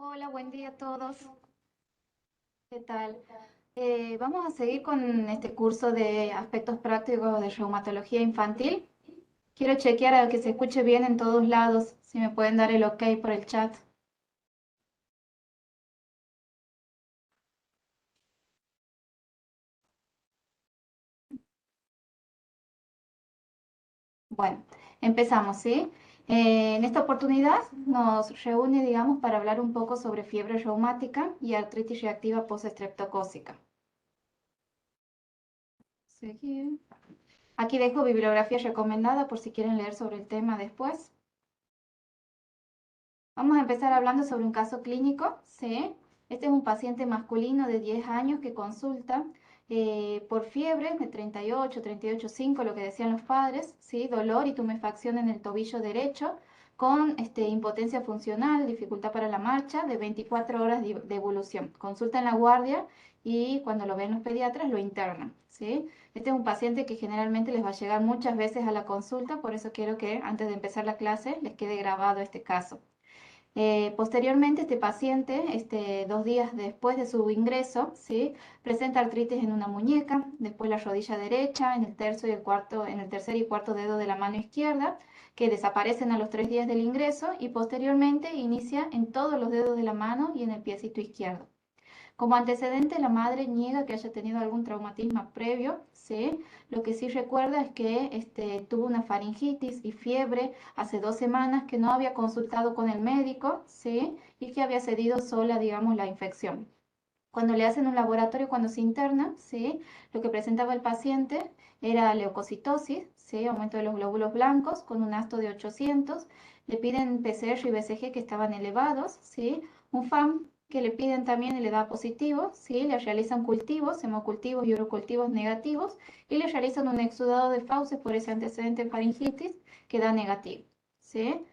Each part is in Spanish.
Hola, buen día a todos. ¿Qué tal? Vamos a seguir con este curso de aspectos prácticos de reumatología infantil. Quiero chequear a que se escuche bien en todos lados, si me pueden dar el ok por el chat. Bueno, empezamos, ¿sí? En esta oportunidad nos reúne, digamos, para hablar un poco sobre fiebre reumática y artritis reactiva postestreptocócica. Seguir. Aquí dejo bibliografía recomendada por si quieren leer sobre el tema después. Vamos a empezar hablando sobre un caso clínico, ¿sí? Este es un paciente masculino de 10 años que consulta por fiebre de 38,5, lo que decían los padres, ¿sí? Dolor y tumefacción en el tobillo derecho, con impotencia funcional, dificultad para la marcha, de 24 horas de evolución. Consulta en la guardia y cuando lo ven los pediatras lo internan, ¿sí? Este es un paciente que generalmente les va a llegar muchas veces a la consulta, por eso quiero que antes de empezar la clase les quede grabado este caso. Posteriormente, este paciente, 2 días después de su ingreso, ¿sí? Presenta artritis en una muñeca, después la rodilla derecha, en el tercer y cuarto dedo de la mano izquierda, que desaparecen a los 3 días del ingreso y posteriormente inicia en todos los dedos de la mano y en el piecito izquierdo. Como antecedente, la madre niega que haya tenido algún traumatismo previo, ¿sí? Lo que sí recuerda es que tuvo una faringitis y fiebre hace 2 semanas, que no había consultado con el médico, ¿sí? Y que había cedido sola, digamos, la infección. Cuando le hacen un laboratorio, cuando se interna, ¿sí? Lo que presentaba el paciente era leucocitosis, ¿sí? Aumento de los glóbulos blancos con un ASTO de 800. Le piden PCR y BCG que estaban elevados, ¿sí? Un FAM que le piden también y le da positivo, ¿sí? Le realizan cultivos, hemocultivos y urocultivos negativos y le realizan un exudado de fauces por ese antecedente de faringitis que da negativo, ¿sí?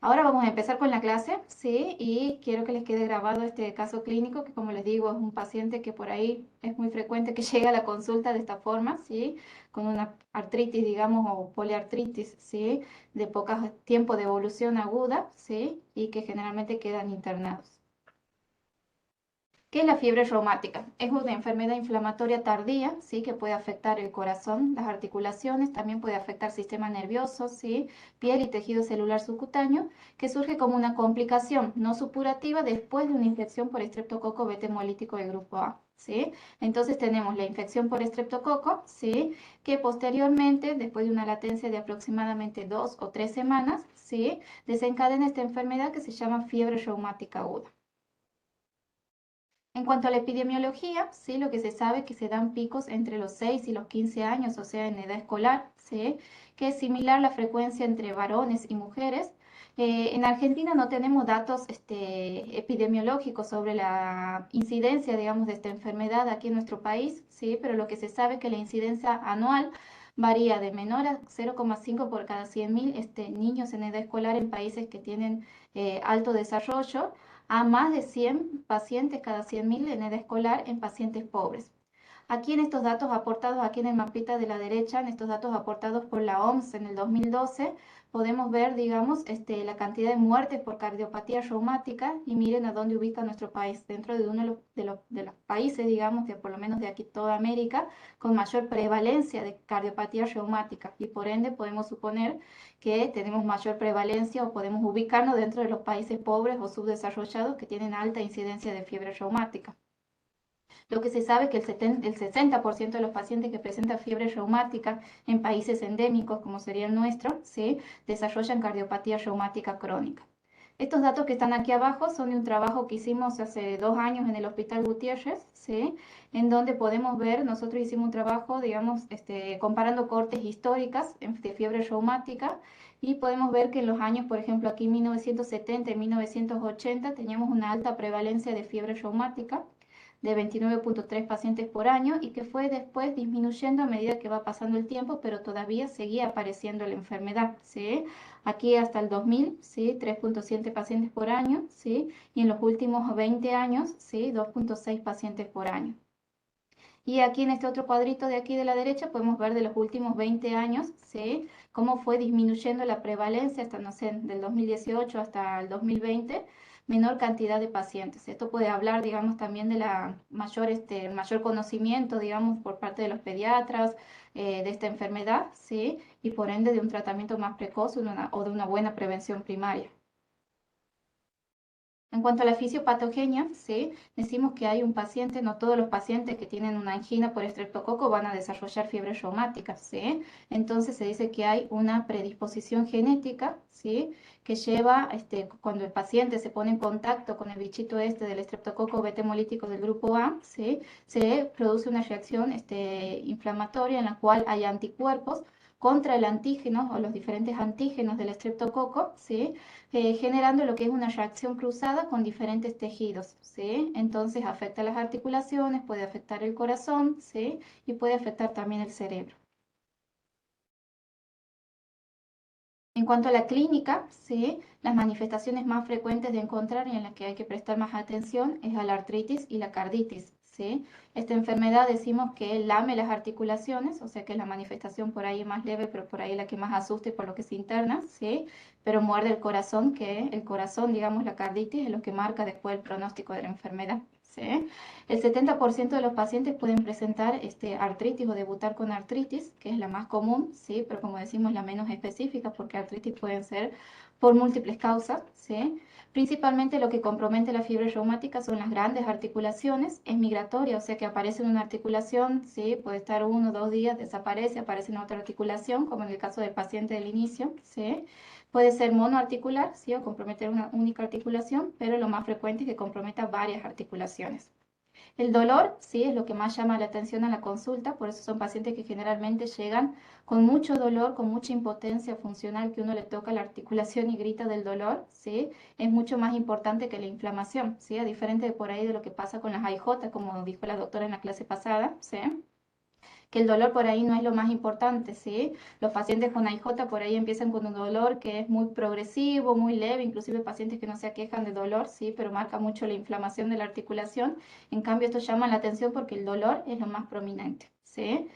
Ahora vamos a empezar con la clase, ¿sí? Y quiero que les quede grabado este caso clínico, que como les digo, es un paciente que por ahí es muy frecuente que llegue a la consulta de esta forma, ¿sí? Con una artritis, digamos, o poliartritis, ¿sí? De poco tiempo de evolución aguda, ¿sí? Y que generalmente quedan internados. ¿Qué es la fiebre reumática? Es una enfermedad inflamatoria tardía, ¿sí? Que puede afectar el corazón, las articulaciones, también puede afectar sistema nervioso, ¿sí? Piel y tejido celular subcutáneo, que surge como una complicación no supurativa después de una infección por estreptococo beta hemolítico del grupo A, ¿sí? Entonces tenemos la infección por estreptococo, ¿sí? Que posteriormente, después de una latencia de aproximadamente 2 o 3 semanas, ¿sí? Desencadena esta enfermedad que se llama fiebre reumática aguda. En cuanto a la epidemiología, sí, lo que se sabe es que se dan picos entre los 6 y los 15 años, o sea, en edad escolar, ¿sí? Que es similar la frecuencia entre varones y mujeres. En Argentina no tenemos datos epidemiológicos sobre la incidencia, digamos, de esta enfermedad aquí en nuestro país, ¿sí? Pero lo que se sabe es que la incidencia anual varía de menor a 0,5 por cada 100.000 niños en edad escolar en países que tienen alto desarrollo, a más de 100 pacientes cada 100.000 en edad escolar en pacientes pobres. Aquí en estos datos aportados, aquí en el mapita de la derecha, en estos datos aportados por la OMS en el 2012, podemos ver, digamos, la cantidad de muertes por cardiopatía reumática y miren a dónde ubica nuestro país, dentro de uno de los países, digamos, de por lo menos de aquí toda América, con mayor prevalencia de cardiopatía reumática y por ende podemos suponer que tenemos mayor prevalencia o podemos ubicarnos dentro de los países pobres o subdesarrollados que tienen alta incidencia de fiebre reumática. Lo que se sabe es que el 60% de los pacientes que presentan fiebre reumática en países endémicos, como sería el nuestro, ¿sí? Desarrollan cardiopatía reumática crónica. Estos datos que están aquí abajo son de un trabajo que hicimos hace 2 años en el Hospital Gutiérrez, ¿sí? En donde podemos ver, nosotros hicimos un trabajo, digamos, comparando cortes históricas de fiebre reumática y podemos ver que en los años, por ejemplo, aquí en 1970 y 1980 teníamos una alta prevalencia de fiebre reumática de 29,3 pacientes por año y que fue después disminuyendo a medida que va pasando el tiempo, pero todavía seguía apareciendo la enfermedad, ¿sí? Aquí hasta el 2000, ¿sí? 3,7 pacientes por año, ¿sí? Y en los últimos 20 años, ¿sí? 2,6 pacientes por año. Y aquí en este otro cuadrito de aquí de la derecha podemos ver de los últimos 20 años, ¿sí? Cómo fue disminuyendo la prevalencia hasta, no sé, del 2018 hasta el 2020, menor cantidad de pacientes. Esto puede hablar, digamos, también de la mayor conocimiento, digamos, por parte de los pediatras de esta enfermedad, ¿sí? Y por ende de un tratamiento más precoz o de una buena prevención primaria. En cuanto a la fisiopatogenia, ¿sí? Decimos que hay un paciente, no todos los pacientes que tienen una angina por estreptococo van a desarrollar fiebre reumática, ¿sí? Entonces se dice que hay una predisposición genética, ¿sí? Que lleva, cuando el paciente se pone en contacto con el bichito del estreptococo beta hemolítico del grupo A, ¿sí? Se produce una reacción inflamatoria en la cual hay anticuerpos contra el antígeno o los diferentes antígenos del estreptococo, ¿sí? Generando lo que es una reacción cruzada con diferentes tejidos, ¿sí? Entonces afecta las articulaciones, puede afectar el corazón, ¿sí? Y puede afectar también el cerebro. En cuanto a la clínica, ¿sí? Las manifestaciones más frecuentes de encontrar y en las que hay que prestar más atención es a la artritis y la carditis, ¿sí? Esta enfermedad decimos que lame las articulaciones, o sea que la manifestación por ahí más leve, pero por ahí la que más asuste por lo que se interna, ¿sí? Pero muerde el corazón, que el corazón, digamos, la carditis es lo que marca después el pronóstico de la enfermedad, ¿sí? El 70% de los pacientes pueden presentar artritis o debutar con artritis, que es la más común, ¿sí? Pero como decimos, la menos específica, porque artritis pueden ser por múltiples causas, ¿sí? Principalmente lo que compromete la fiebre reumática son las grandes articulaciones, es migratoria, o sea que aparece en una articulación, ¿sí? Puede estar 1 o 2 días, desaparece, aparece en otra articulación, como en el caso del paciente del inicio, ¿sí? Puede ser monoarticular, ¿sí? O comprometer una única articulación, pero lo más frecuente es que comprometa varias articulaciones. El dolor, sí, es lo que más llama la atención a la consulta, por eso son pacientes que generalmente llegan con mucho dolor, con mucha impotencia funcional, que uno le toca la articulación y grita del dolor, ¿sí? Es mucho más importante que la inflamación, ¿sí? A diferente de por ahí de lo que pasa con las AIJ, como dijo la doctora en la clase pasada, ¿sí? Que el dolor por ahí no es lo más importante, ¿sí? Los pacientes con AIJ por ahí empiezan con un dolor que es muy progresivo, muy leve, inclusive pacientes que no se aquejan de dolor, ¿sí? Pero marca mucho la inflamación de la articulación. En cambio, esto llama la atención porque el dolor es lo más prominente, ¿sí?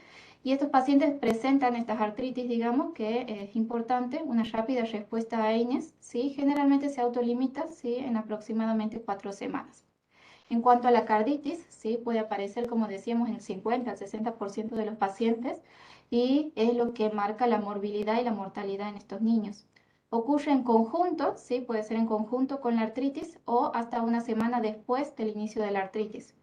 Y estos pacientes presentan estas artritis, digamos, que es importante, una rápida respuesta a EINES, ¿sí? Generalmente se autolimita, ¿sí? En aproximadamente 4 semanas. En cuanto a la carditis, sí, puede aparecer, como decíamos, en el 50 al 60% de los pacientes y es lo que marca la morbilidad y la mortalidad en estos niños. Ocurre en conjunto, sí, puede ser en conjunto con la artritis o hasta una semana después del inicio de la artritis.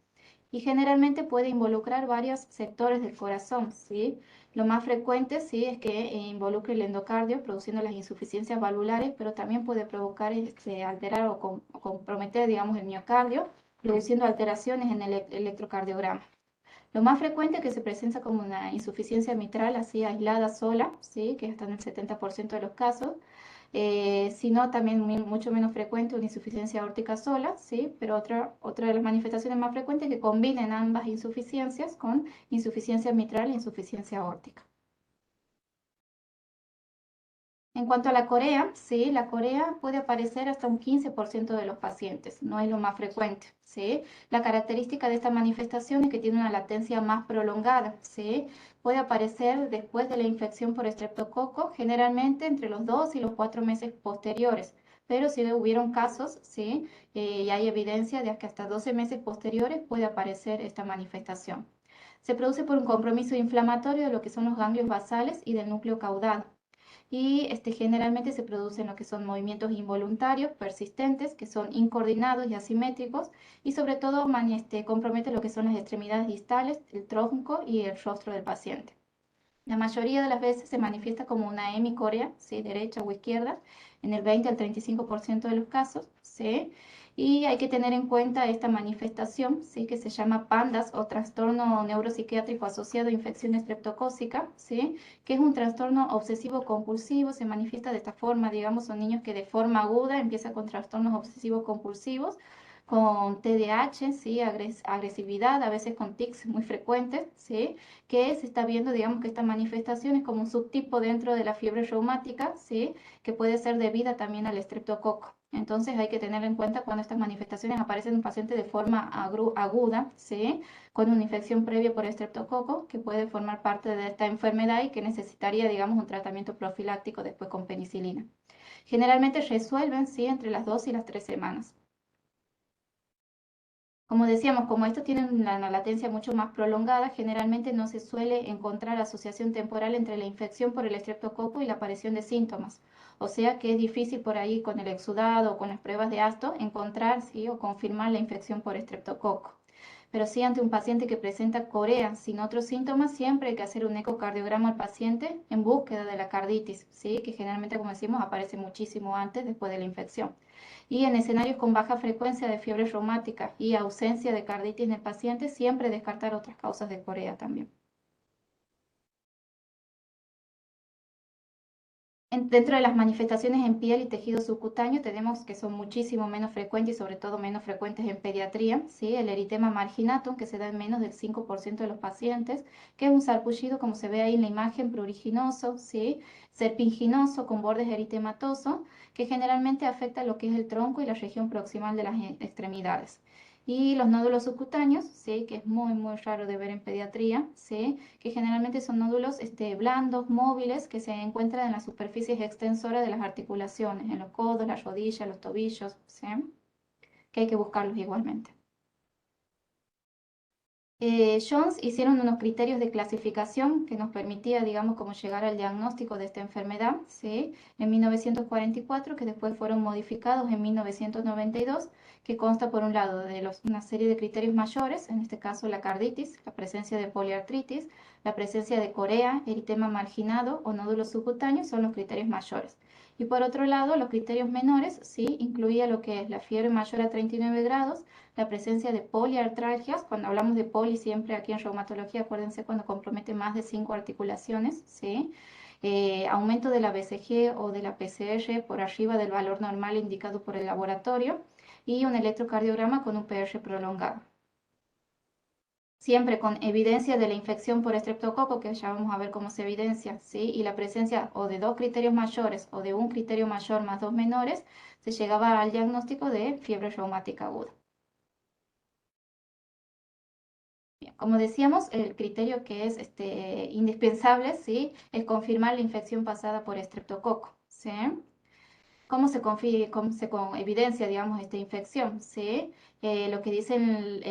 Y generalmente puede involucrar varios sectores del corazón, ¿sí? Lo más frecuente, sí, es que involucre el endocardio, produciendo las insuficiencias valvulares, pero también puede provocar, alterar o comprometer, digamos, el miocardio, produciendo alteraciones en el electrocardiograma. Lo más frecuente es que se presenta como una insuficiencia mitral así aislada sola, ¿sí? Que está en el 70% de los casos, sino también mucho menos frecuente una insuficiencia aórtica sola, ¿sí? Pero otra de las manifestaciones más frecuentes es que combinen ambas insuficiencias con insuficiencia mitral e insuficiencia aórtica. En cuanto a la corea, sí, la corea puede aparecer hasta un 15% de los pacientes, no es lo más frecuente, ¿sí? La característica de esta manifestación es que tiene una latencia más prolongada, ¿sí? Puede aparecer después de la infección por estreptococo, generalmente entre los 2 y los 4 meses posteriores, pero si hubieron casos, ¿sí? Y hay evidencia de que hasta 12 meses posteriores puede aparecer esta manifestación. Se produce por un compromiso inflamatorio de lo que son los ganglios basales y del núcleo caudal y generalmente se producen lo que son movimientos involuntarios persistentes, que son incoordinados y asimétricos, y sobre todo compromete lo que son las extremidades distales, el tronco y el rostro del paciente. La mayoría de las veces se manifiesta como una hemicorea, ¿sí? Derecha o izquierda, en el 20 al 35% de los casos, ¿sí? Y hay que tener en cuenta esta manifestación, ¿sí? Que se llama PANDAS o trastorno neuropsiquiátrico asociado a infección estreptocócica, ¿sí? Que es un trastorno obsesivo compulsivo, se manifiesta de esta forma, digamos, son niños que de forma aguda empiezan con trastornos obsesivos compulsivos, con TDAH, ¿sí? Agresividad, a veces con tics muy frecuentes, ¿sí? Que se está viendo, digamos, que esta manifestación es como un subtipo dentro de la fiebre reumática, ¿sí? Que puede ser debida también al estreptococo. Entonces hay que tener en cuenta cuando estas manifestaciones aparecen en un paciente de forma aguda, ¿sí? Con una infección previa por estreptococo, que puede formar parte de esta enfermedad y que necesitaría, digamos, un tratamiento profiláctico después con penicilina. Generalmente resuelven, ¿sí? Entre las 2 y las 3 semanas. Como decíamos, como estos tienen una latencia mucho más prolongada, generalmente no se suele encontrar asociación temporal entre la infección por el estreptococo y la aparición de síntomas. O sea que es difícil por ahí con el exudado o con las pruebas de asto encontrar, ¿sí?, o confirmar la infección por estreptococo. Pero sí, ante un paciente que presenta corea sin otros síntomas, siempre hay que hacer un ecocardiograma al paciente en búsqueda de la carditis, ¿sí?, que generalmente, como decimos, aparece muchísimo antes después de la infección. Y en escenarios con baja frecuencia de fiebre reumática y ausencia de carditis en el paciente, siempre descartar otras causas de corea también. Dentro de las manifestaciones en piel y tejido subcutáneo tenemos que son muchísimo menos frecuentes y sobre todo menos frecuentes en pediatría, ¿sí? El eritema marginatum, que se da en menos del 5% de los pacientes, que es un sarpullido, como se ve ahí en la imagen, pruriginoso, ¿sí?, serpinginoso con bordes eritematosos, que generalmente afecta lo que es el tronco y la región proximal de las extremidades. Y los nódulos subcutáneos, ¿sí?, que es muy raro de ver en pediatría, ¿sí?, que generalmente son nódulos blandos, móviles, que se encuentran en las superficies extensoras de las articulaciones, en los codos, las rodillas, los tobillos, ¿sí?, que hay que buscarlos igualmente. Jones hicieron unos criterios de clasificación que nos permitía, digamos, como llegar al diagnóstico de esta enfermedad, ¿sí?, en 1944, que después fueron modificados en 1992, que consta por un lado de una serie de criterios mayores, en este caso la carditis, la presencia de poliartritis, la presencia de corea, eritema marginado o nódulos subcutáneos son los criterios mayores. Y por otro lado, los criterios menores, sí, incluía lo que es la fiebre mayor a 39 grados, la presencia de poliartralgias. Cuando hablamos de poli, siempre aquí en reumatología, acuérdense cuando compromete más de 5 articulaciones, ¿sí? Aumento de la BCG o de la PCR por arriba del valor normal indicado por el laboratorio y un electrocardiograma con un PR prolongado. Siempre con evidencia de la infección por estreptococo, que ya vamos a ver cómo se evidencia, ¿sí?, y la presencia o de dos criterios mayores o de un criterio mayor más dos menores, se llegaba al diagnóstico de fiebre reumática aguda. Bien, como decíamos, el criterio que es indispensable, ¿sí?, es confirmar la infección pasada por estreptococo, ¿sí? Cómo se evidencia, digamos, esta infección? ¿Sí? Lo que dicen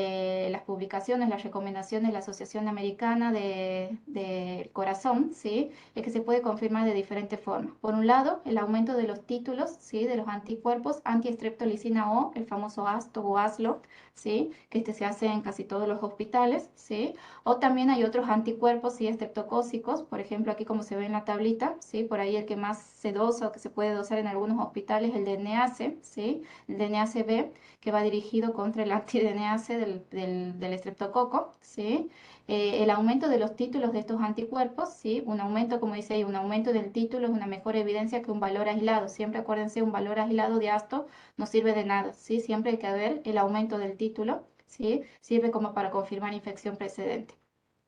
las publicaciones, las recomendaciones de la Asociación Americana del Corazón, ¿sí?, es que se puede confirmar de diferentes formas. Por un lado, el aumento de los títulos, ¿sí?, de los anticuerpos antiestreptolicina O, el famoso ASTO o ASLO, ¿sí?, que se hace en casi todos los hospitales, ¿sí? O también hay otros anticuerpos, ¿sí?, estreptocócicos, por ejemplo, aquí como se ve en la tablita, ¿sí?, por ahí el que más se dosa o que se puede dosar en algunos hospitales, el DNase, ¿sí?, el DNase-B, que va dirigido contra el anti-DNase del estreptococo, ¿sí? El aumento de los títulos de estos anticuerpos, ¿sí?, un aumento, como dice ahí, un aumento del título es una mejor evidencia que un valor aislado. Siempre acuérdense, un valor aislado de ASTO no sirve de nada, ¿sí? Siempre hay que ver el aumento del título, ¿sí? Sirve como para confirmar infección precedente.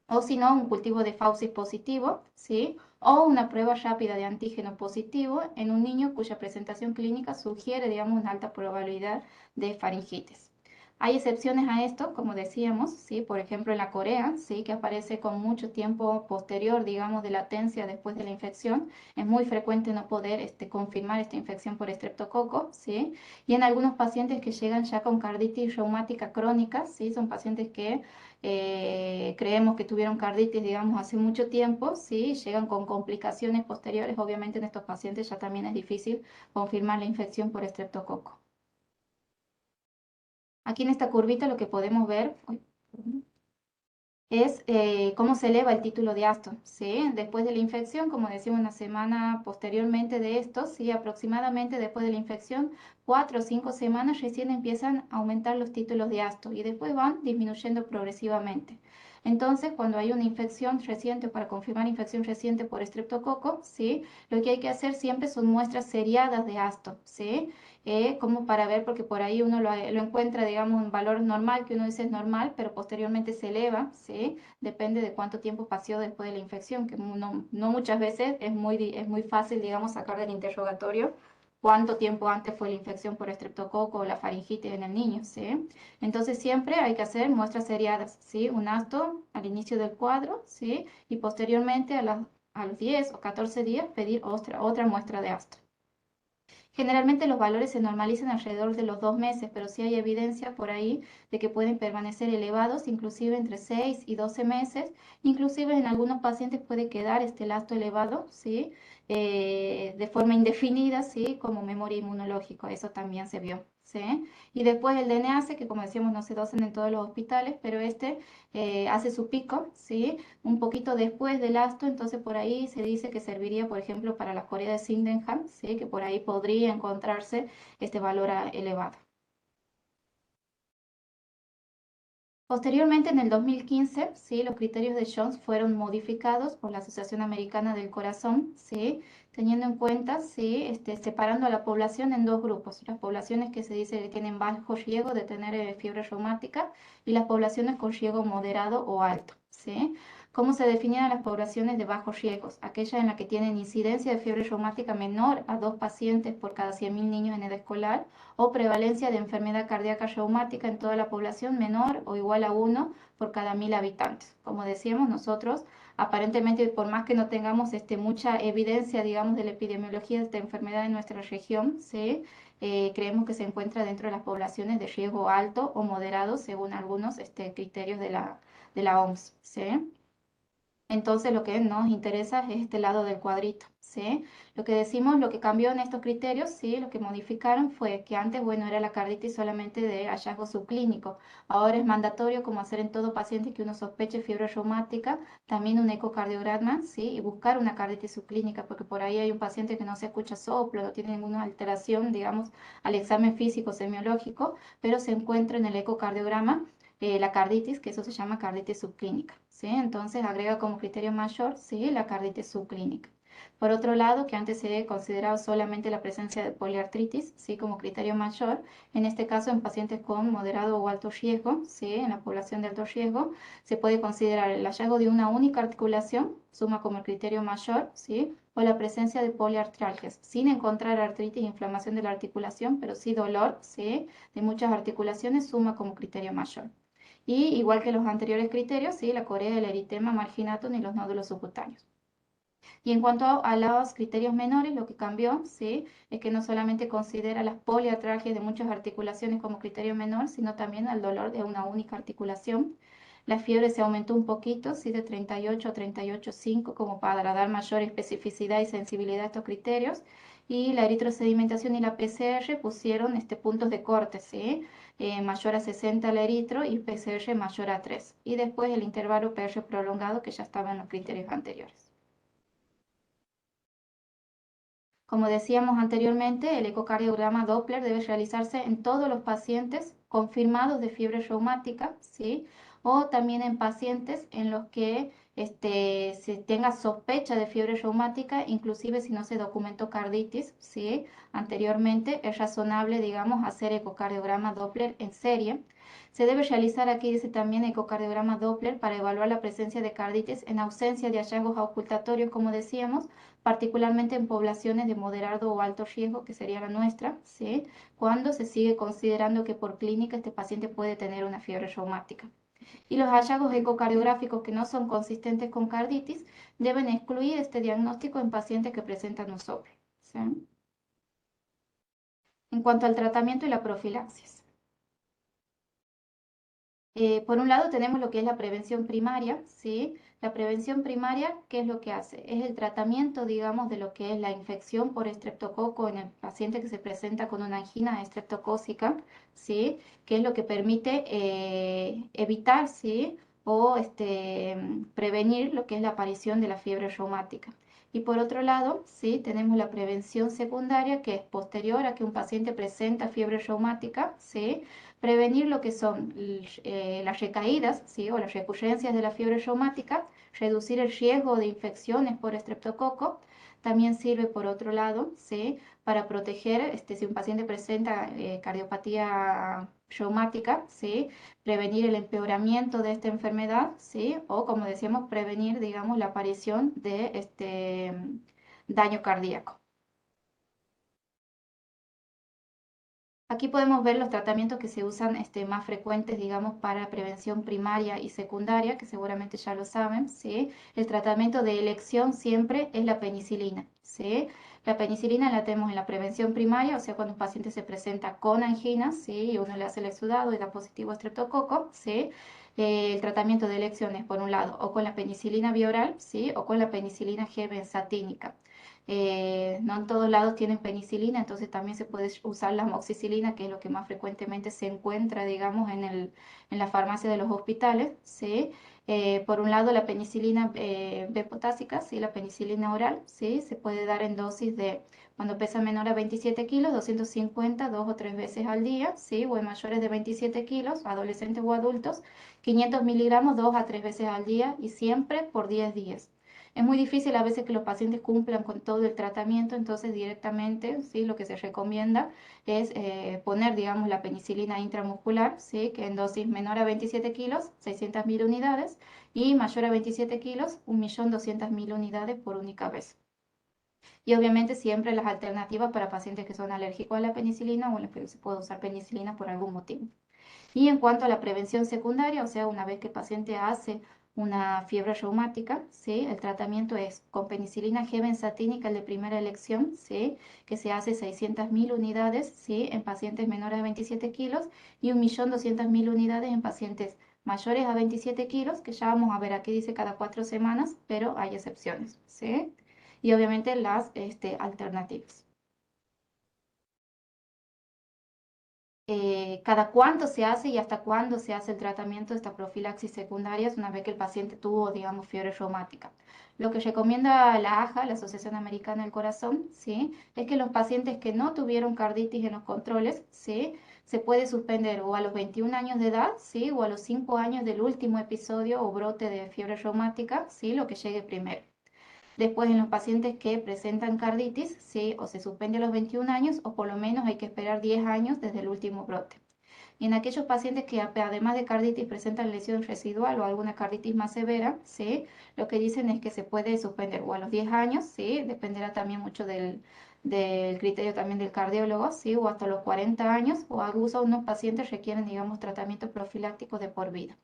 O si no, un cultivo de Fauci positivo, ¿sí?, o una prueba rápida de antígeno positivo en un niño cuya presentación clínica sugiere, digamos, una alta probabilidad de faringitis. Hay excepciones a esto, como decíamos, ¿sí?, por ejemplo en la corea, ¿sí?, que aparece con mucho tiempo posterior, digamos, de latencia después de la infección. Es muy frecuente no poder confirmar esta infección por estreptococo, ¿sí?, y en algunos pacientes que llegan ya con carditis reumática crónica, ¿sí?, son pacientes que creemos que tuvieron carditis, digamos, hace mucho tiempo, ¿sí?, llegan con complicaciones posteriores. Obviamente en estos pacientes ya también es difícil confirmar la infección por estreptococo. Aquí en esta curvita lo que podemos ver es cómo se eleva el título de ASTO, ¿sí? Después de la infección, como decimos, una semana posteriormente de esto, ¿sí?, aproximadamente después de la infección, 4 o 5 semanas recién empiezan a aumentar los títulos de ASTO y después van disminuyendo progresivamente. Entonces, cuando hay una infección reciente, para confirmar infección reciente por estreptococo, ¿sí?, lo que hay que hacer siempre son muestras seriadas de ASTO, ¿sí?, como para ver, porque por ahí uno lo encuentra, digamos, un valor normal, que uno dice es normal, pero posteriormente se eleva, ¿sí? Depende de cuánto tiempo pasó después de la infección, que no muchas veces es muy fácil, digamos, sacar del interrogatorio cuánto tiempo antes fue la infección por estreptococo o la faringitis en el niño, ¿sí? Entonces siempre hay que hacer muestras seriadas, ¿sí? Un ASTO al inicio del cuadro, ¿sí? Y posteriormente a los 10 o 14 días pedir otra muestra de ASTO. Generalmente los valores se normalizan alrededor de los 2 meses, pero sí hay evidencia por ahí de que pueden permanecer elevados, inclusive entre 6 y 12 meses. Inclusive en algunos pacientes puede quedar este lacto elevado, ¿sí? De forma indefinida, ¿sí? Como memoria inmunológica, eso también se vio, ¿sí? Y después el DNase, que como decíamos no se dosan en todos los hospitales, pero este hace su pico, ¿sí? Un poquito después del asto, entonces por ahí se dice que serviría, por ejemplo, para la Corea de Sydenham, ¿sí? Que por ahí podría encontrarse este valor elevado. Posteriormente, en el 2015, ¿sí? Los criterios de Jones fueron modificados por la Asociación Americana del Corazón, ¿sí? Teniendo en cuenta, ¿sí? Separando a la población en dos grupos, las poblaciones que se dice que tienen bajo riesgo de tener fiebre reumática y las poblaciones con riesgo moderado o alto, ¿sí? ¿Cómo se definían las poblaciones de bajos riesgos? Aquellas en las que tienen incidencia de fiebre reumática menor a 2 pacientes por cada 100.000 niños en edad escolar, o prevalencia de enfermedad cardíaca reumática en toda la población menor o igual a 1 por cada 1.000 habitantes. Como decíamos nosotros, aparentemente, por más que no tengamos mucha evidencia, digamos, de la epidemiología de esta enfermedad en nuestra región, ¿sí? Creemos que se encuentra dentro de las poblaciones de riesgo alto o moderado, según algunos criterios de la OMS, ¿sí? Entonces lo que nos interesa es este lado del cuadrito, ¿sí? Lo que decimos, lo que cambió en estos criterios, ¿sí? Lo que modificaron fue que antes, bueno, era la carditis solamente de hallazgo subclínico. Ahora es mandatorio, como hacer en todo paciente que uno sospeche fiebre reumática, también un ecocardiograma, ¿sí? Y buscar una carditis subclínica, porque por ahí hay un paciente que no se escucha soplo, no tiene ninguna alteración, digamos, al examen físico semiológico, pero se encuentra en el ecocardiograma la carditis, que eso se llama carditis subclínica, ¿sí? Entonces agrega como criterio mayor, ¿sí? La carditis subclínica. Por otro lado, que antes se consideraba solamente la presencia de poliartritis, ¿sí? Como criterio mayor, en este caso en pacientes con moderado o alto riesgo, ¿sí? En la población de alto riesgo, se puede considerar el hallazgo de una única articulación, suma como el criterio mayor, ¿sí? O la presencia de poliartralgias, sin encontrar artritis e inflamación de la articulación, pero sí dolor, ¿sí? De muchas articulaciones, suma como criterio mayor. Y igual que los anteriores criterios, ¿sí? La corea del eritema marginatum y los nódulos subcutáneos. Y en cuanto a los criterios menores, lo que cambió, ¿sí? Es que no solamente considera las poliartralgias de muchas articulaciones como criterio menor, sino también el dolor de una única articulación. La fiebre se aumentó un poquito, ¿sí? De 38 a 38,5, como para dar mayor especificidad y sensibilidad a estos criterios. Y la eritrosedimentación y la PCR pusieron puntos de corte, ¿sí? Mayor a 60 el eritro y PCR mayor a 3. Y después el intervalo PR prolongado, que ya estaba en los criterios anteriores. Como decíamos anteriormente, el ecocardiograma Doppler debe realizarse en todos los pacientes confirmados de fiebre reumática, ¿sí? O también en pacientes en los que se tenga sospecha de fiebre reumática, inclusive si no se documentó carditis, ¿sí? Anteriormente es razonable, digamos, hacer ecocardiograma Doppler en serie. Se debe realizar aquí, dice también, ecocardiograma Doppler para evaluar la presencia de carditis en ausencia de hallazgos ocultatorios, como decíamos, particularmente en poblaciones de moderado o alto riesgo, que sería la nuestra, ¿sí? Cuando se sigue considerando que por clínica este paciente puede tener una fiebre reumática. Y los hallazgos ecocardiográficos que no son consistentes con carditis deben excluir este diagnóstico en pacientes que presentan un soplo, ¿sí? En cuanto al tratamiento y la profilaxis. Por un lado tenemos lo que es la prevención primaria, ¿sí? La prevención primaria, ¿qué es lo que hace? Es el tratamiento, digamos, de lo que es la infección por estreptococo en el paciente que se presenta con una angina estreptocócica, ¿sí? Que es lo que permite evitar, ¿sí? O prevenir lo que es la aparición de la fiebre reumática. Y por otro lado, ¿sí? Tenemos la prevención secundaria, que es posterior a que un paciente presenta fiebre reumática, ¿sí? Prevenir lo que son las recaídas, ¿sí? O las recurrencias de la fiebre reumática, reducir el riesgo de infecciones por estreptococo. También sirve, por otro lado, ¿sí? Para proteger, si un paciente presenta cardiopatía reumática, ¿sí? Prevenir el empeoramiento de esta enfermedad, ¿sí? O, como decíamos, prevenir, digamos, la aparición de daño cardíaco. Aquí podemos ver los tratamientos que se usan más frecuentes, digamos, para prevención primaria y secundaria, que seguramente ya lo saben, ¿sí? El tratamiento de elección siempre es la penicilina, ¿sí? La penicilina la tenemos en la prevención primaria, o sea, cuando un paciente se presenta con angina, ¿sí? Y uno le hace el exudado y da positivo a estreptococo, ¿sí? El tratamiento de elección es, por un lado, o con la penicilina bioral, ¿sí? O con la penicilina G-benzatínica. No en todos lados tienen penicilina, entonces también se puede usar la amoxicilina, que es lo que más frecuentemente se encuentra, digamos, en la farmacia de los hospitales, ¿sí? Por un lado, la penicilina B-potásica, ¿sí? La penicilina oral, ¿sí? Se puede dar en dosis de, cuando pesa menor a 27 kilos, 250, 2 o 3 veces al día, ¿sí? O en mayores de 27 kilos, adolescentes o adultos, 500 miligramos 2 a 3 veces al día y siempre por 10 días. Es muy difícil a veces que los pacientes cumplan con todo el tratamiento, entonces directamente, ¿sí? Lo que se recomienda es poner, digamos, la penicilina intramuscular, ¿sí? Que en dosis menor a 27 kilos, 600.000 unidades, y mayor a 27 kilos, 1.200.000 unidades por única vez. Y obviamente siempre las alternativas para pacientes que son alérgicos a la penicilina o en los que se puede usar penicilina por algún motivo. Y en cuanto a la prevención secundaria, o sea, una vez que el paciente hace una fiebre reumática, ¿sí? El tratamiento es con penicilina G-benzatínica, el de primera elección, ¿sí? Que se hace 600.000 unidades, ¿sí? En pacientes menores a 27 kilos y 1.200.000 unidades en pacientes mayores a 27 kilos, que ya vamos a ver, aquí dice cada 4 semanas, pero hay excepciones, ¿sí? Y obviamente las alternativas. Cada cuánto se hace y hasta cuándo se hace el tratamiento de esta profilaxis secundaria una vez que el paciente tuvo, digamos, fiebre reumática. Lo que recomienda la AJA, la Asociación Americana del Corazón, ¿sí? Es que los pacientes que no tuvieron carditis en los controles, ¿sí? Se puede suspender o a los 21 años de edad, ¿sí? O a los 5 años del último episodio o brote de fiebre reumática, ¿sí? Lo que llegue primero. Después, en los pacientes que presentan carditis, sí, o se suspende a los 21 años o por lo menos hay que esperar 10 años desde el último brote. Y en aquellos pacientes que además de carditis presentan lesión residual o alguna carditis más severa, ¿sí? Lo que dicen es que se puede suspender o a los 10 años, ¿sí? Dependerá también mucho del criterio también del cardiólogo, ¿sí? O hasta los 40 años, o algunos pacientes requieren, digamos, tratamiento profiláctico de por vida.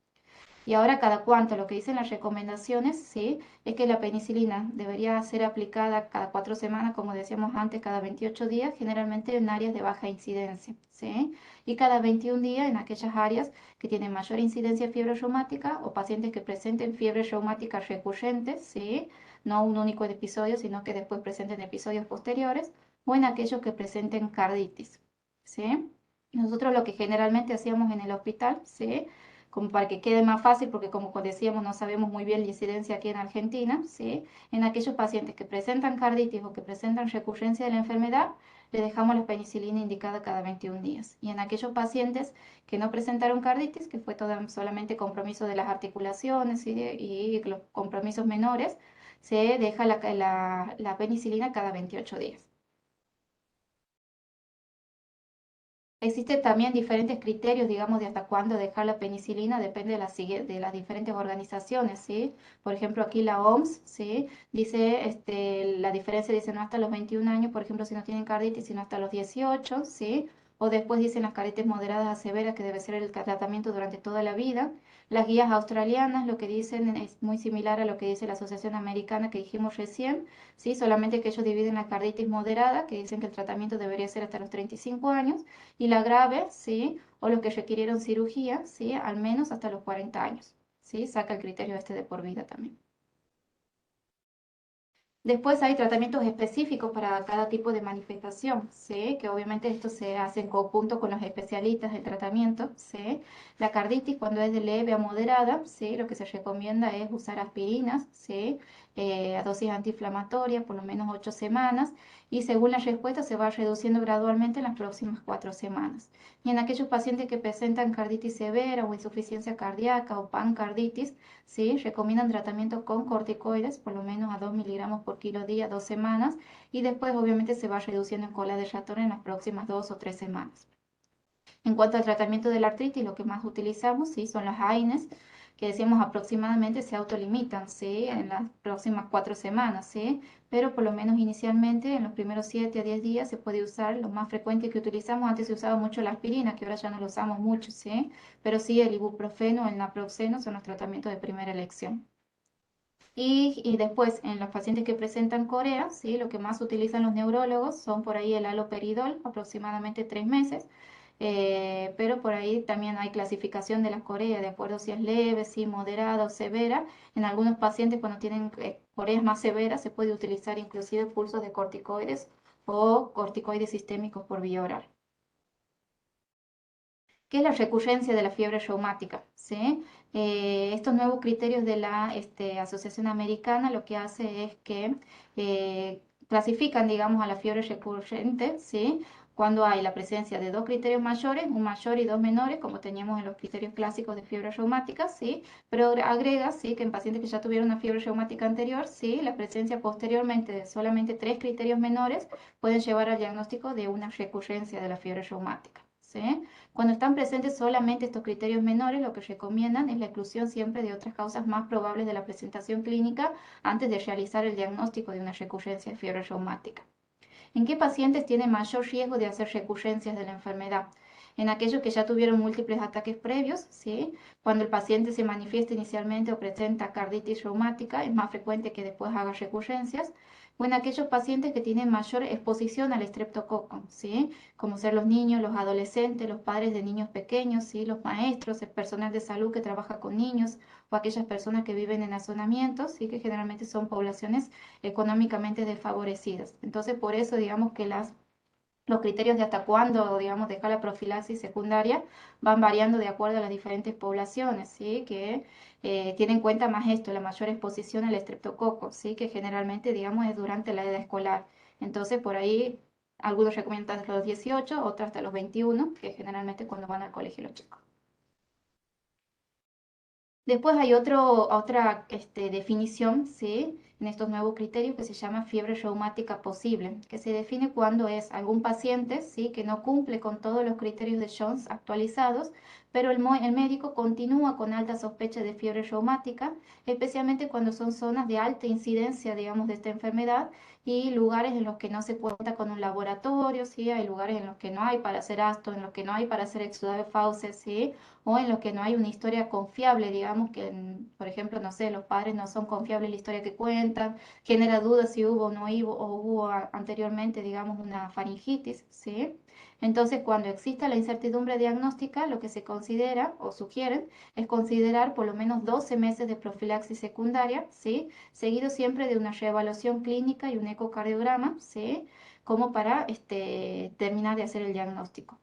Y ahora, cada cuánto, lo que dicen las recomendaciones, ¿sí? Es que la penicilina debería ser aplicada cada 4 semanas, como decíamos antes, cada 28 días, generalmente en áreas de baja incidencia, ¿sí? Y cada 21 días en aquellas áreas que tienen mayor incidencia de fiebre reumática o pacientes que presenten fiebre reumática recurrente, ¿sí? No un único episodio, sino que después presenten episodios posteriores, o en aquellos que presenten carditis, ¿sí? Nosotros lo que generalmente hacíamos en el hospital, ¿sí? Como para que quede más fácil, porque como decíamos, no sabemos muy bien la incidencia aquí en Argentina, ¿sí? En aquellos pacientes que presentan carditis o que presentan recurrencia de la enfermedad, le dejamos la penicilina indicada cada 21 días. Y en aquellos pacientes que no presentaron carditis, que fue solamente compromiso de las articulaciones y los compromisos menores, se deja la penicilina cada 28 días. Existen también diferentes criterios, digamos, de hasta cuándo dejar la penicilina, depende de las diferentes organizaciones, ¿sí? Por ejemplo, aquí la OMS, ¿sí? Dice, la diferencia dice no hasta los 21 años, por ejemplo, si no tienen carditis, sino hasta los 18, ¿sí? O después dicen las carditis moderadas a severas, que debe ser el tratamiento durante toda la vida. Las guías australianas lo que dicen es muy similar a lo que dice la Asociación Americana que dijimos recién, ¿sí? Solamente que ellos dividen la carditis moderada, que dicen que el tratamiento debería ser hasta los 35 años, y la grave, ¿sí? O los que requirieron cirugía, ¿sí? Al menos hasta los 40 años, ¿sí? Saca el criterio de por vida también. Después hay tratamientos específicos para cada tipo de manifestación, ¿sí? Que obviamente esto se hace en conjunto con los especialistas del tratamiento, ¿sí? La carditis cuando es de leve a moderada, ¿sí? Lo que se recomienda es usar aspirinas, ¿sí? A dosis antiinflamatorias por lo menos 8 semanas y según la respuesta se va reduciendo gradualmente en las próximas 4 semanas. Y en aquellos pacientes que presentan carditis severa o insuficiencia cardíaca o pancarditis, ¿sí? Recomiendan tratamiento con corticoides, por lo menos a 2 miligramos por kilo día, 2 semanas, y después obviamente se va reduciendo en cola de ratón en las próximas 2 o 3 semanas. En cuanto al tratamiento de la artritis, lo que más utilizamos, ¿sí? Son las AINES, que decíamos aproximadamente se autolimitan, ¿sí? En las próximas 4 semanas, ¿sí? Pero por lo menos inicialmente, en los primeros 7 a 10 días, se puede usar lo más frecuente que utilizamos. Antes se usaba mucho la aspirina, que ahora ya no lo usamos mucho, ¿sí? Pero sí, el ibuprofeno o el naproxeno son los tratamientos de primera elección. Y después, en los pacientes que presentan corea, ¿sí? Lo que más utilizan los neurólogos son por ahí el haloperidol, aproximadamente 3 meses, pero por ahí también hay clasificación de la corea, de acuerdo si es leve, si moderada o severa. En algunos pacientes cuando tienen coreas más severas se puede utilizar inclusive pulsos de corticoides o corticoides sistémicos por vía oral. ¿Qué es la recurrencia de la fiebre reumática? ¿Sí? Estos nuevos criterios de la Asociación Americana lo que hace es que clasifican, digamos, a la fiebre recurrente, ¿sí? Cuando hay la presencia de dos criterios mayores, un mayor y dos menores, como teníamos en los criterios clásicos de fiebre reumática, ¿sí? Pero agrega, ¿sí? Que en pacientes que ya tuvieron una fiebre reumática anterior, ¿sí? La presencia posteriormente de solamente tres criterios menores pueden llevar al diagnóstico de una recurrencia de la fiebre reumática, ¿sí? Cuando están presentes solamente estos criterios menores, lo que recomiendan es la exclusión siempre de otras causas más probables de la presentación clínica antes de realizar el diagnóstico de una recurrencia de fiebre reumática. ¿En qué pacientes tiene mayor riesgo de hacer recurrencias de la enfermedad? En aquellos que ya tuvieron múltiples ataques previos, ¿sí? Cuando el paciente se manifiesta inicialmente o presenta carditis reumática, es más frecuente que después haga recurrencias. O en aquellos pacientes que tienen mayor exposición al estreptococo, ¿sí? Como ser los niños, los adolescentes, los padres de niños pequeños, ¿sí? Los maestros, el personal de salud que trabaja con niños o aquellas personas que viven en azonamientos, ¿sí? Que generalmente son poblaciones económicamente desfavorecidas. Entonces, por eso, digamos que los criterios de hasta cuándo, digamos, dejar la profilaxis secundaria van variando de acuerdo a las diferentes poblaciones, ¿sí? Que tienen en cuenta más esto, la mayor exposición al estreptococo, ¿sí? Que generalmente, digamos, es durante la edad escolar. Entonces, por ahí, algunos recomiendan hasta los 18, otros hasta los 21, que generalmente cuando van al colegio los chicos. Después hay otra definición, ¿sí? En estos nuevos criterios que se llama fiebre reumática posible, que se define cuando es algún paciente, ¿sí? Que no cumple con todos los criterios de Jones actualizados, pero el médico continúa con alta sospecha de fiebre reumática, especialmente cuando son zonas de alta incidencia, digamos, de esta enfermedad y lugares en los que no se cuenta con un laboratorio, ¿sí? Hay lugares en los que no hay para hacer ASTO, en los que no hay para hacer exudado de fauces, ¿sí? O en los que no hay una historia confiable, digamos que, por ejemplo, no sé, los padres no son confiables en la historia que cuentan, genera dudas si hubo o no hubo, o hubo anteriormente, digamos, una faringitis, ¿sí? Entonces, cuando exista la incertidumbre diagnóstica, lo que se considera o sugieren es considerar por lo menos 12 meses de profilaxis secundaria, ¿sí? Seguido siempre de una reevaluación clínica y un ecocardiograma, ¿sí? Como para terminar de hacer el diagnóstico.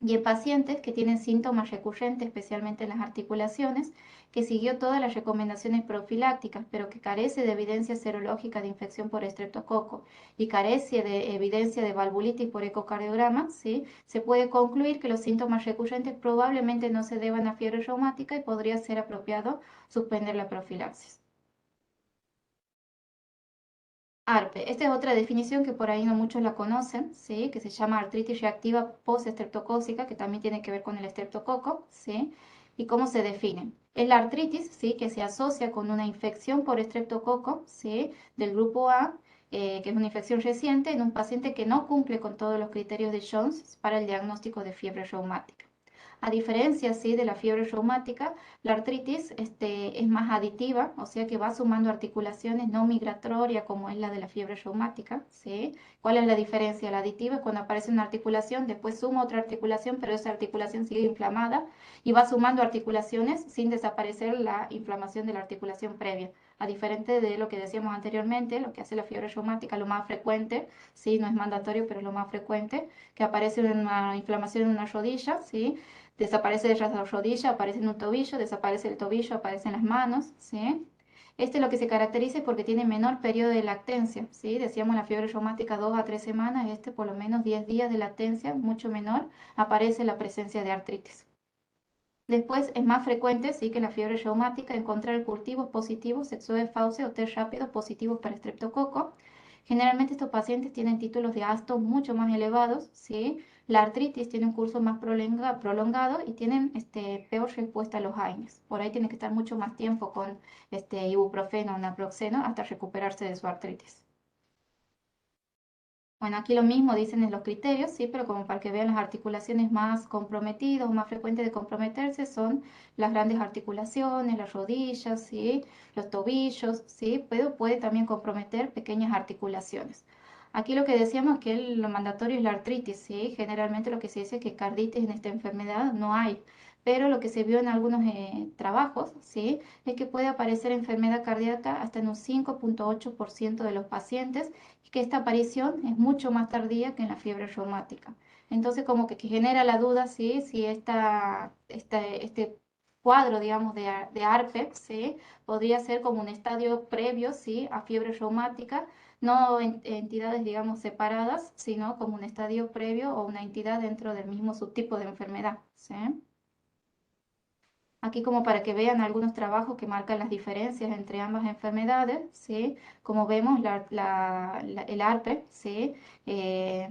Y en pacientes que tienen síntomas recurrentes, especialmente en las articulaciones, que siguió todas las recomendaciones profilácticas, pero que carece de evidencia serológica de infección por estreptococo y carece de evidencia de valvulitis por ecocardiograma, ¿sí? Se puede concluir que los síntomas recurrentes probablemente no se deban a fiebre reumática y podría ser apropiado suspender la profilaxis. ARPE. Esta es otra definición que por ahí no muchos la conocen, ¿sí? Que se llama artritis reactiva post-estreptocócica, que también tiene que ver con el estreptococo, ¿sí? ¿Y cómo se define? Es la artritis, ¿sí? Que se asocia con una infección por estreptococo, ¿sí? Del grupo A, que es una infección reciente en un paciente que no cumple con todos los criterios de Jones para el diagnóstico de fiebre reumática. A diferencia, ¿sí? De la fiebre reumática, la artritis es más aditiva, o sea que va sumando articulaciones no migratorias como es la de la fiebre reumática, ¿sí? ¿Cuál es la diferencia? La aditiva es cuando aparece una articulación, después suma otra articulación, pero esa articulación sigue inflamada y va sumando articulaciones sin desaparecer la inflamación de la articulación previa. A diferente de lo que decíamos anteriormente, lo que hace la fiebre reumática, lo más frecuente, ¿sí? No es mandatorio, pero es lo más frecuente, que aparece una inflamación en una rodilla, ¿sí? Desaparece de la rodilla, aparece en un tobillo, desaparece el tobillo, aparece en las manos, ¿sí? Lo que se caracteriza es porque tiene menor periodo de lactencia, ¿sí? Decíamos la fiebre reumática 2 a 3 semanas, por lo menos 10 días de lactencia, mucho menor, aparece la presencia de artritis. Después es más frecuente, sí, que la fiebre reumática encontrar cultivos positivos, sexo de fauce o test rápido positivos para estreptococo. Generalmente estos pacientes tienen títulos de ASTO mucho más elevados, ¿sí? La artritis tiene un curso más prolongado y tienen peor respuesta a los AINES. Por ahí tienen que estar mucho más tiempo con ibuprofeno o naproxeno hasta recuperarse de su artritis. Bueno, aquí lo mismo dicen en los criterios, sí, pero como para que vean las articulaciones más comprometidas o más frecuentes de comprometerse son las grandes articulaciones, las rodillas, sí, los tobillos, sí, pero puede también comprometer pequeñas articulaciones. Aquí lo que decíamos que lo mandatorio es la artritis, sí, generalmente lo que se dice es que carditis en esta enfermedad no hay, pero lo que se vio en algunos trabajos, sí, es que puede aparecer enfermedad cardíaca hasta en un 5,8% de los pacientes, que esta aparición es mucho más tardía que en la fiebre reumática. Entonces, como que genera la duda, ¿sí? Si este cuadro, digamos, de ARPEP, ¿sí? Podría ser como un estadio previo, ¿sí? A fiebre reumática, no entidades, digamos, separadas, sino como un estadio previo o una entidad dentro del mismo subtipo de enfermedad, ¿sí? Aquí como para que vean algunos trabajos que marcan las diferencias entre ambas enfermedades, ¿sí? Como vemos, el ARPE, ¿sí?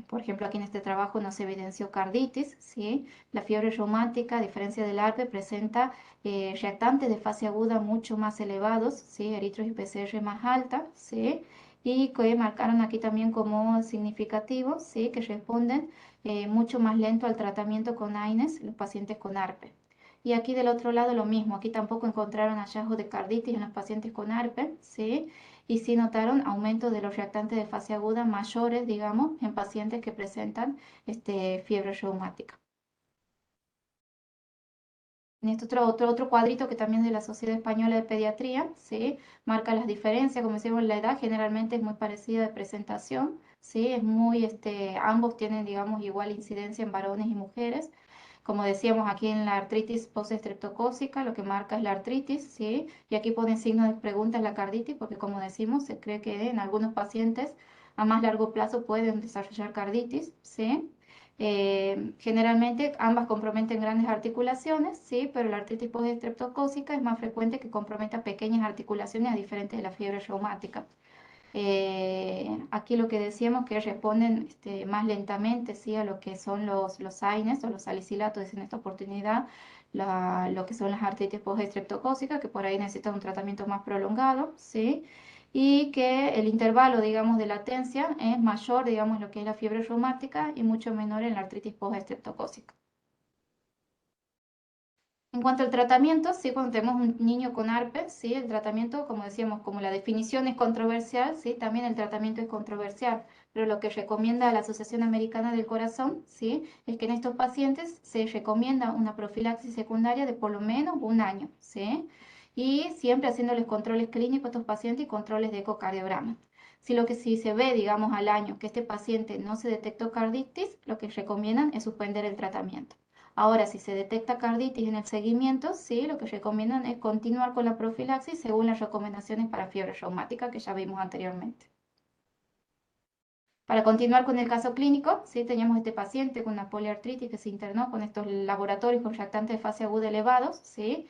Por ejemplo, aquí en este trabajo no se evidenció carditis, ¿sí? La fiebre reumática, a diferencia del ARPE, presenta reactantes de fase aguda mucho más elevados, ¿sí? Eritros y PCR más alta, ¿sí? Y que marcaron aquí también como significativos, ¿sí? Que responden mucho más lento al tratamiento con AINES los pacientes con ARPE. Y aquí del otro lado lo mismo, aquí tampoco encontraron hallazgos de carditis en los pacientes con ARPE, ¿sí? Y sí notaron aumento de los reactantes de fase aguda mayores, digamos, en pacientes que presentan fiebre reumática. En este otro cuadrito que también es de la Sociedad Española de Pediatría, ¿sí? Marca las diferencias, como decimos, la edad generalmente es muy parecida de presentación, ¿sí? Es muy, ambos tienen, digamos, igual incidencia en varones y mujeres. Como decíamos aquí en la artritis postestreptocócica, lo que marca es la artritis, ¿sí? Y aquí ponen signo de pregunta en la carditis, porque como decimos, se cree que en algunos pacientes a más largo plazo pueden desarrollar carditis, ¿sí? Generalmente ambas comprometen grandes articulaciones, sí, pero la artritis postestreptocócica es más frecuente que comprometa pequeñas articulaciones a diferencia de la fiebre reumática. Aquí lo que decíamos que responden más lentamente, sí, a lo que son los AINES o los salicilatos en esta oportunidad, lo que son las artritis postestreptocócicas, que por ahí necesitan un tratamiento más prolongado, sí, y que el intervalo, digamos, de latencia es mayor, digamos, lo que es la fiebre reumática y mucho menor en la artritis postestreptocócica. En cuanto al tratamiento, sí, cuando tenemos un niño con ARPE, sí, el tratamiento, como decíamos, como la definición es controversial, sí, también el tratamiento es controversial, pero lo que recomienda la Asociación Americana del Corazón, sí, es que en estos pacientes se recomienda una profilaxis secundaria de por lo menos un año, sí, y siempre haciéndoles controles clínicos a estos pacientes y controles de ecocardiograma. Si se ve, digamos, al año que este paciente no se detectó carditis, lo que recomiendan es suspender el tratamiento. Ahora, si se detecta carditis en el seguimiento, sí, lo que recomiendan es continuar con la profilaxis según las recomendaciones para fiebre reumática que ya vimos anteriormente. Para continuar con el caso clínico, sí, teníamos este paciente con una poliartritis que se internó con estos laboratorios con reactantes de fase aguda elevados, sí.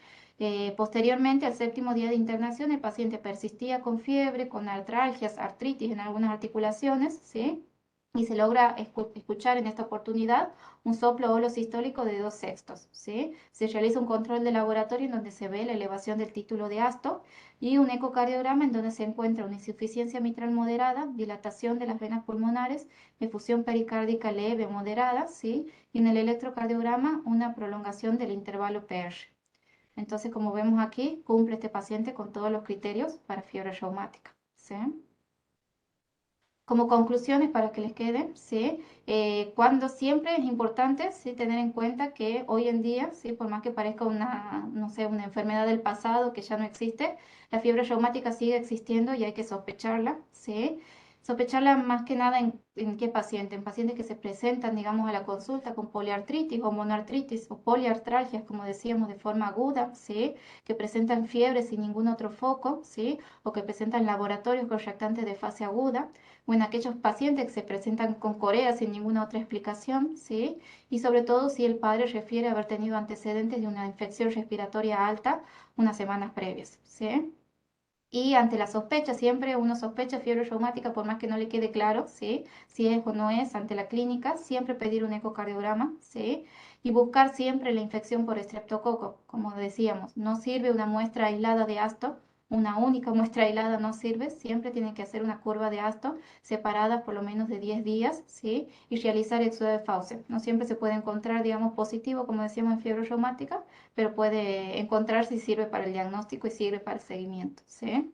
Posteriormente, al séptimo día de internación, el paciente persistía con fiebre, con artralgias, artritis en algunas articulaciones, ¿sí? Y se logra escuchar en esta oportunidad un soplo holosistólico de 2/6, ¿sí? Se realiza un control de laboratorio en donde se ve la elevación del título de Asto y un ecocardiograma en donde se encuentra una insuficiencia mitral moderada, dilatación de las venas pulmonares, efusión pericárdica leve o moderada, ¿sí? Y en el electrocardiograma una prolongación del intervalo PR. Entonces, como vemos aquí, cumple este paciente con todos los criterios para fiebre reumática, ¿sí? Como conclusiones para que les quede, ¿sí? Cuando siempre es importante, ¿sí? Tener en cuenta que hoy en día, ¿sí? Por más que parezca una, no sé, una enfermedad del pasado que ya no existe, la fiebre reumática sigue existiendo y hay que sospecharla, ¿sí? Sospecharla más que nada en qué paciente, en pacientes que se presentan, digamos, a la consulta con poliartritis o monoartritis o poliartralgias, como decíamos, de forma aguda, ¿sí? Que presentan fiebre sin ningún otro foco, ¿sí? O que presentan laboratorios con reactantes de fase aguda o en aquellos pacientes que se presentan con corea sin ninguna otra explicación, ¿sí? Y sobre todo si el padre refiere haber tenido antecedentes de una infección respiratoria alta unas semanas previas, ¿sí? Y ante la sospecha, siempre uno sospecha fiebre reumática, por más que no le quede claro, ¿sí? Si es o no es ante la clínica, siempre pedir un ecocardiograma, ¿sí? Y buscar siempre la infección por estreptococo, como decíamos, no sirve una muestra aislada de asto, una única muestra aislada no sirve, siempre tienen que hacer una curva de asto separada por lo menos de 10 días, ¿sí? Y realizar exudado de Fauci. No siempre se puede encontrar, digamos, positivo, como decíamos, en fiebre reumática, pero puede encontrar si sirve para el diagnóstico y sirve para el seguimiento, ¿sí?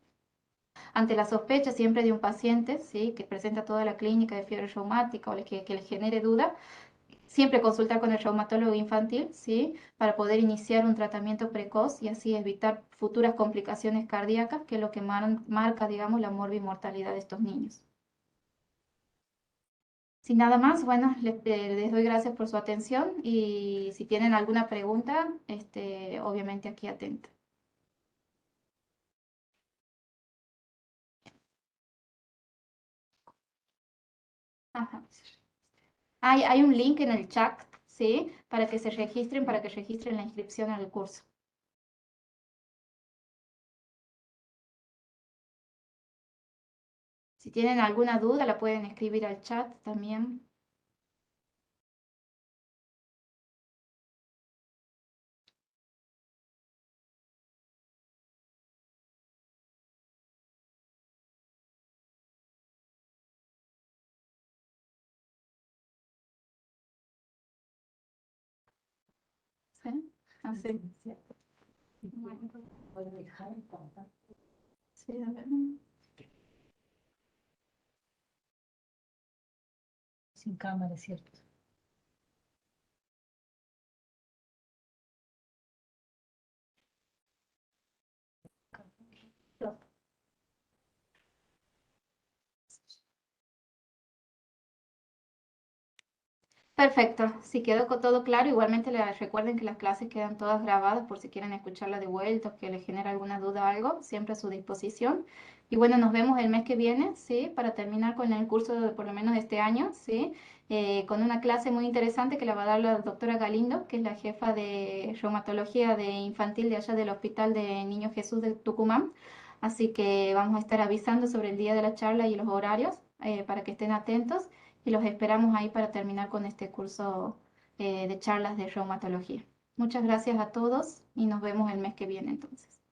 Ante la sospecha siempre de un paciente, ¿sí? Que presenta toda la clínica de fiebre reumática o que le genere duda, siempre consultar con el reumatólogo infantil, ¿sí? Para poder iniciar un tratamiento precoz y así evitar futuras complicaciones cardíacas, que es lo que marca, digamos, la morbimortalidad de estos niños. Sin nada más, bueno, les doy gracias por su atención y si tienen alguna pregunta, obviamente aquí atenta. Ajá. Hay un link en el chat, ¿sí? Para que se registren, para que registren la inscripción al curso. Si tienen alguna duda, la pueden escribir al chat también. ¿Sí? Así. Bueno, sí, a ver. Sin cámara, ¿cierto? Perfecto, si quedó todo claro, igualmente les recuerden que las clases quedan todas grabadas por si quieren escucharla de vuelta o que les genera alguna duda o algo, siempre a su disposición. Y bueno, nos vemos el mes que viene, ¿sí? Para terminar con el curso de por lo menos este año, ¿sí? Con una clase muy interesante que la va a dar la doctora Galindo, que es la jefa de reumatología de infantil de allá del Hospital de Niño Jesús de Tucumán. Así que vamos a estar avisando sobre el día de la charla y los horarios para que estén atentos y los esperamos ahí para terminar con este curso de charlas de reumatología. Muchas gracias a todos y nos vemos el mes que viene entonces.